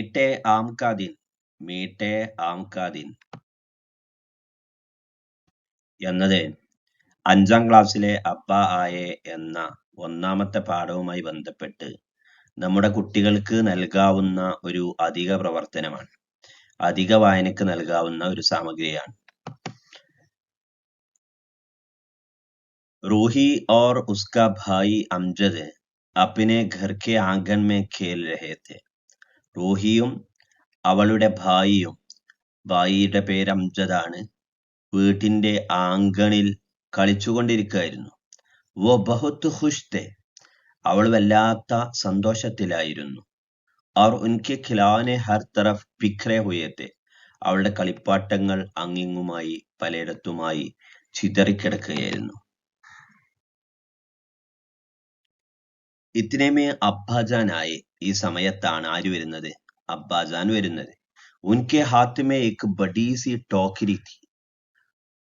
മീട്ടെ ആം കാ ദിൻ, മീട്ടെ ആം കാ ദിൻ എന്നത് 5ാം ക്ലാസ്സിലെ അബ്ബ ആയെ എന്ന ഒന്നാമത്തെ പാഠവുമായി ബന്ധപ്പെട്ട് നമ്മുടെ കുട്ടികൾക്ക് നൽകാവുന്ന ഒരു അധിക പ്രവർത്തനമാണ്. അധിക വായനക്ക് നൽകാവുന്ന ഒരു സാമഗ്രിയാണ്. रूही और उसका भाई अमजद अपने घर के आंगन में खेल रहे थे. റൂഹിയും അവളുടെ ഭായിയുടെ പേര് അംജദാണ്, വീട്ടിന്റെ ആങ്കണിൽ കളിച്ചുകൊണ്ടിരിക്കുകയായിരുന്നു. വോ ബഹുത് ഖുശ് തെ, അവൾ വല്ലാത്ത സന്തോഷത്തിലായിരുന്നു. और उनके खिलौने हर तरफ बिखरे हुए थे, അവളുടെ കളിപ്പാട്ടങ്ങൾ അങ്ങിങ്ങുമായി പലയിടത്തുമായി ചിതറിക്കിടക്കുകയായിരുന്നു. ഇത്തിനേമേ അബ്ബാജാൻ ആയി, ഈ സമയത്താണ് ആര് വരുന്നത്? അബ്ബാജാൻ വരുന്നത്. ഉൻകെ ഹാത്ത് മേ ഏക് ബഡീ സി ടോക്കിരി ഥി,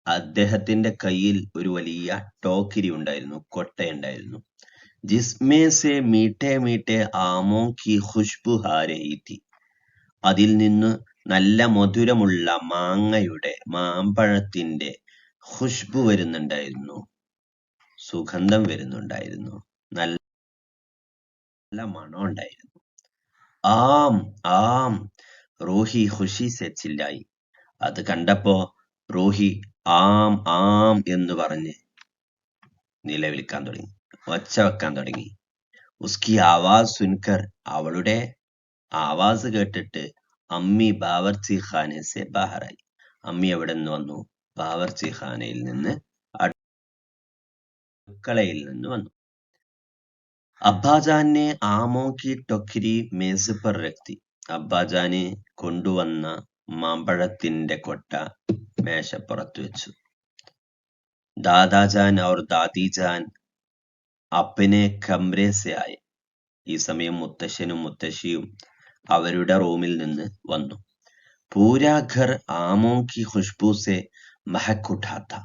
അദ്ദേഹത്തിന്റെ കയ്യിൽ ഒരു വലിയ ടോക്കിരി ഉണ്ടായിരുന്നു, കൊട്ടയുണ്ടായിരുന്നു. ജിസ്മേ സെ മീഠെ മീഠെ ആമോ കി ഖുശ്ബു ആ രഹി ഥി, അതിൽ നിന്ന് നല്ല മധുരമുള്ള മാമ്പഴത്തിന്റെ ഖുശ്ബു വരുന്നുണ്ടായിരുന്നു, സുഗന്ധം വരുന്നുണ്ടായിരുന്നു, നല്ല മണം ഉണ്ടായിരുന്നു. ആം ആം, റൂഹി ഖുശി സെ ചില്ലായി, അത് കണ്ടപ്പോ റൂഹി ആം ആം എന്ന് പറഞ്ഞ് നിലവിളിക്കാൻ തുടങ്ങി, ഒച്ച വെക്കാൻ തുടങ്ങി. ഉസ്കി ആവാസ് സുൻകർ, അവളുടെ ആവാസ് കേട്ടിട്ട് അമ്മി ബാവർച്ചി ഖാനെ സെ ബാഹറായി, അമ്മി എവിടെ നിന്ന് വന്നു? ബാവർച്ചി ഖാനയിൽ നിന്ന്, അടുക്കളയിൽ നിന്ന് വന്നു. അബ്ബാജാനെ ആമോ കി ടൊക്കിരി മേസ് പർ രക്തി, അബ്ബാജാന് കൊണ്ടുവന്ന മാമ്പഴത്തിന്റെ കൊട്ട മേശപ്പുറത്ത് വെച്ചു. ദാദാജാൻ ഔർ ദാദിജാൻ അപ്പനെ കമ്രെ സെ ആയെ, ഈ സമയം മുത്തശ്ശനും മുത്തശ്ശിയും അവരുടെ റൂമിൽ നിന്ന് വന്നു. പൂരാ ഘർ ആമോ കി ഖുശ്ബു സെ മഹക് ഉഠാ ഥാ,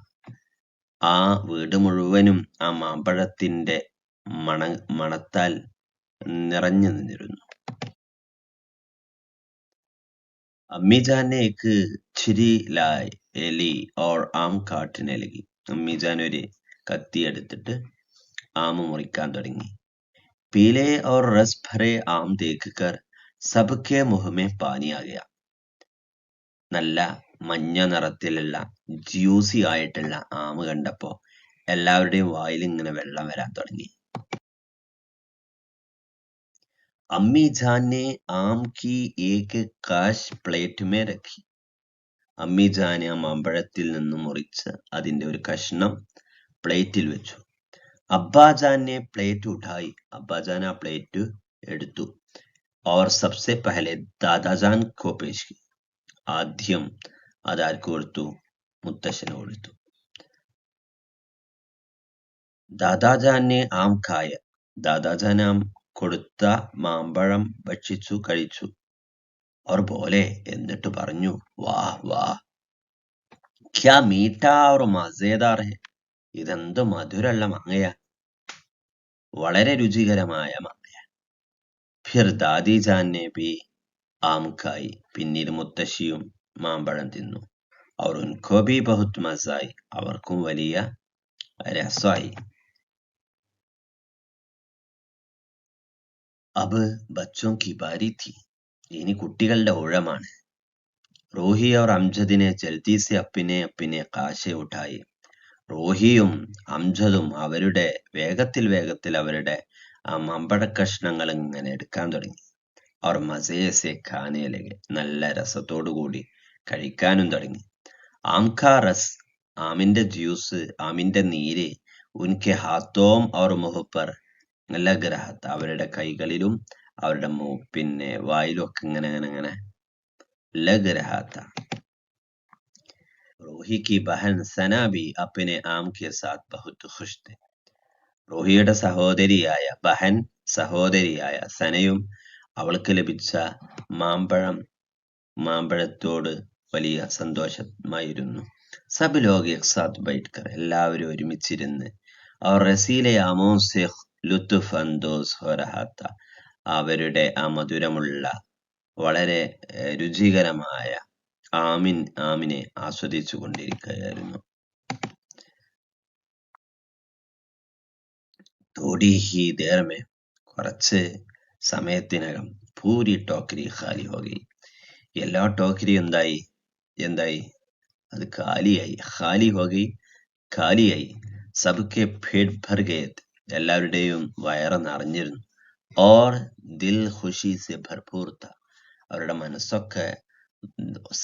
ആ വീട് മുഴുവനും ആ മാമ്പഴത്തിന്റെ മണത്താൽ നിറഞ്ഞു നിന്നിരുന്നു. അമ്മിജാൻ ने एक छुरी ली और आम काटने लगी, അമ്മിജാൻ ഒരു കത്തി എടുത്തിട്ട് ആം മുറിക്കാൻ തുടങ്ങി. പീലെ और रस भरे आम देखकर सबके मुंह में पानी आ गया, നല്ല മഞ്ഞ നിറത്തിലുള്ള ജ്യൂസി ആയിട്ടുള്ള ആം കണ്ടപ്പോ എല്ലാവരുടെയും വായിൽ ഇങ്ങനെ വെള്ളം വരാൻ തുടങ്ങി. അമ്മി ജാൻ ने आम की एक काश प्लेट में रखी, അമ്മി ജാൻ ആ മാമ്പഴത്തിൽ നിന്നും മുറിച്ച് അതിന്റെ ഒരു കഷ്ണം പ്ലേറ്റിൽ വെച്ചു. അബ്ബാജാൻ ने प्लेट उठाई, അബ്ബാജാൻ ആ പ്ലേറ്റ് എടുത്തു. और सबसे पहले दादाजान को पेश की, ആദ്യം അതാർക്ക് കൊടുത്തു? മുത്തശ്ശന് കൊടുത്തു. ദാദാജാൻ ने आम खाया, ദാദാജാൻ ആം കൊടുത്ത മാമ്പഴം ഭക്ഷിച്ചു, കഴിച്ചു. और बोले, എന്നിട്ട് പറഞ്ഞു, വാഹ് വാഹ്, ക്യാ മീഠാ और മസേദാർ ഹെ, ഇതെന്ത് മധുരമുള്ള മാങ്ങയാ, വളരെ രുചികരമായ മാങ്ങയ. ഫിർ ദാദിജാൻ ने भी ആം ഖായി, പിന്നീട് മുത്തശ്ശിയും മാമ്പഴം തിന്നു. और उनको भी बहुत मजा आई, അവർക്കും വലിയ രസമായി. अब बच्चों की बारी थी, ഇനി കുട്ടികളുടെ ഊഴമാണ്. റൂഹി और അംജദ് ने जल्दी से अपने കാശെ ഉഠായി, റൂഹിയും അംജദും അവരുടെ വേഗത്തിൽ അവരുടെ ആ മാമ്പഴ കഷ്ണങ്ങൾ ഇങ്ങനെ എടുക്കാൻ തുടങ്ങി. അവർ മസേ സെ ഖാനെ ലഗെ, നല്ല രസത്തോടുകൂടി കഴിക്കാനും തുടങ്ങി. ആം കാ റസ്, ആമിന്റെ ജ്യൂസ്, ആമിന്റെ നീര്, ഉൻകെ ഹാത്തോം और മുഹ് പർ ലഗ് രഹാ ഥാ, അവരുടെ കൈകളിലും അവരുടെ പിന്നെ വായിലും ഒക്കെ ഇങ്ങനെ ലഗ് രഹാ ഥാ. റൂഹി की बहन सना भी अपने आम के साथ बहुत खुश थे, റൂഹിയുടെ സഹോദരിയായ സനയും അവൾക്ക് ലഭിച്ച മാമ്പഴത്തോട് വലിയ സന്തോഷമായിരുന്നു. സബ് ലോഗ് ഏക് സാത്ത് ബൈഠ്കർ, എല്ലാവരും ഒരുമിച്ചിരുന്ന്, और रसीले आमों से ലുത്ഫ് അന്തോസ് ഹോ രഹാ ഥാ, അവരുടെ ആ മധുരമുള്ള വളരെ രുചികരമായ ആമിനെ ആസ്വദിച്ചു കൊണ്ടിരിക്കുകയായിരുന്നു. थोड़ी ही देर में കുറച്ച് സമയത്തിനകം പൂരി ടോക്കരി ഖാലി ഹോ ഗയി. എല്ലാ ടോക്കരി എന്തായി അത് കാലിയായി. ഖാലി ഹോ ഗയി, കാലിയായി. സബ്കെ പേട്ട് ഭർ ഗയെ, എല്ലാവരുടെയും വയറ് നിറഞ്ഞിരുന്നു. ഓർ ദിൽ ഖുഷി സെ ഭർപൂർ ത, അവരുടെ മനസ്സൊക്കെ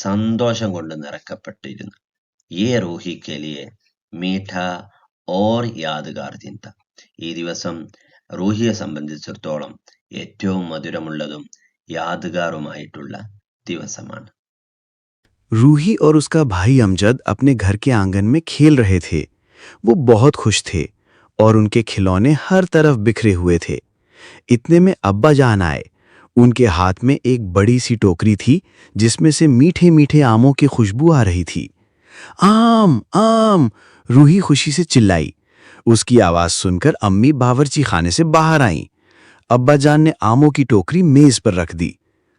സന്തോഷം കൊണ്ട് നിറക്കപ്പെട്ടിരുന്നു. യേ റൂഹി കെ ലിയെ മീഠ ഓർ യാദ്ഗാർ ദിൻ ത, ഈ ദിവസം റൂഹിയെ സംബന്ധിച്ചിടത്തോളം ഏറ്റവും മധുരമുള്ളതും യാദ്ഗാറുമായിട്ടുള്ള ദിവസമാണ്. रूही और उसका भाई अमजद अपने घर के आंगन में खेल रहे थे। वो बहुत खुश थे और उनके खिलौने हर तरफ बिखरे हुए थे। इतने में अब्बा जान आए। उनके हाथ में एक बड़ी सी टोकरी थी जिसमें से मीठे मीठे आमों की खुशबू आ रही थी। आम आम, रूही खुशी से चिल्लाई। उसकी आवाज सुनकर अम्मी बावर्ची खाने से बाहर आईं। अब्बा जान ने आमों की टोकरी मेज पर रख दी।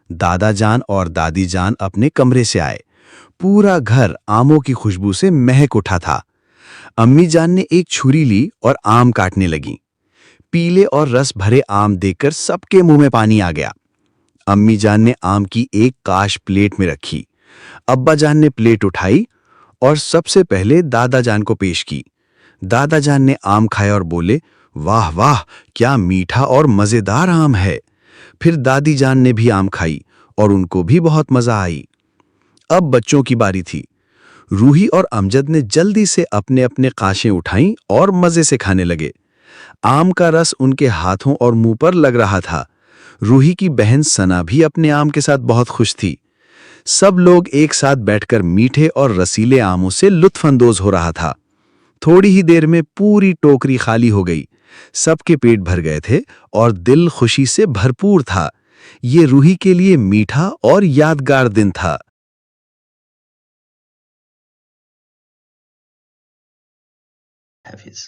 दादा जान और दादी जान अपने कमरे से आए। पूरा घर आमों की खुशबू से महक उठा था। अम्मी जान ने एक छुरी ली और आम काटने लगी। पीले और रस भरे आम देखकर सबके मुंह में पानी आ गया। अम्मी जान ने आम की एक काश प्लेट में रखी। अब्बा जान ने प्लेट उठाई और सबसे पहले दादा जान को पेश की। दादा जान ने आम खाया और बोले, वाह वाह, क्या मीठा और मजेदार आम है। फिर दादी जान ने भी आम खाई और उनको भी बहुत मजा आई। अब बच्चों की बारी थी। रूही और अमजद ने जल्दी से अपने अपने काशें उठाईं और मजे से खाने लगे। आम का रस उनके हाथों और मुंह पर लग रहा था। रूही की बहन सना भी अपने आम के साथ बहुत खुश थी। सब लोग एक साथ बैठकर मीठे और रसीले आमों से लुत्फ अंदोज हो रहा था। थोड़ी ही देर में पूरी टोकरी खाली हो गई। सबके पेट भर गए थे और दिल खुशी से भरपूर था। ये रूही के लिए मीठा और यादगार दिन था। हाफिज।